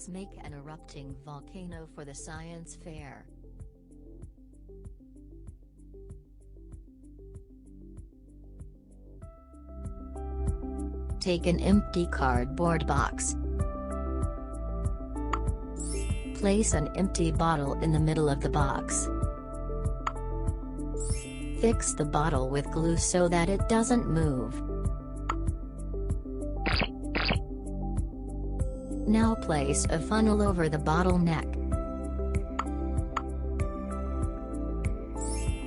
make an erupting volcano for the science fair. Take an empty cardboard box. Place an empty bottle in the middle of the box. Fix the bottle with glue so that it doesn't move. Now place a funnel over the bottle neck.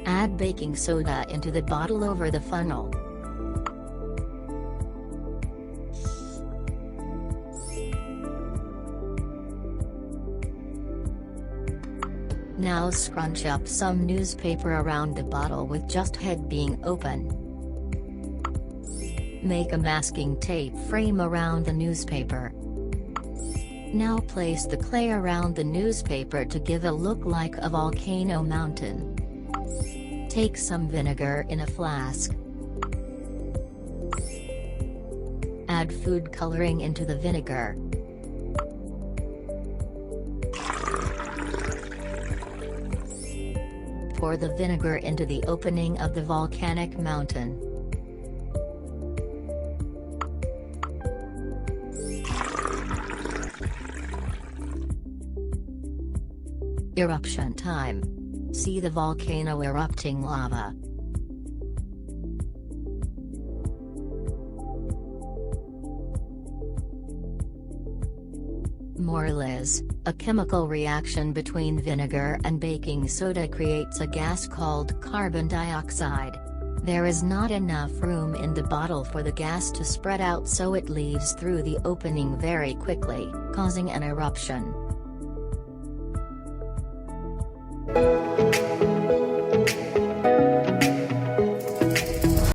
Add baking soda into the bottle over the funnel. Now scrunch up some newspaper around the bottle with just head being open. Make a masking tape frame around the newspaper. Now place the clay around the newspaper to give a look like a volcano mountain. Take some vinegar in a flask. Add food coloring into the vinegar. Pour the vinegar into the opening of the volcanic mountain. Eruption time. See the volcano erupting lava. Morilise, a chemical reaction between vinegar and baking soda creates a gas called carbon dioxide. There is not enough room in the bottle for the gas to spread out, so it leaves through the opening very quickly, causing an eruption.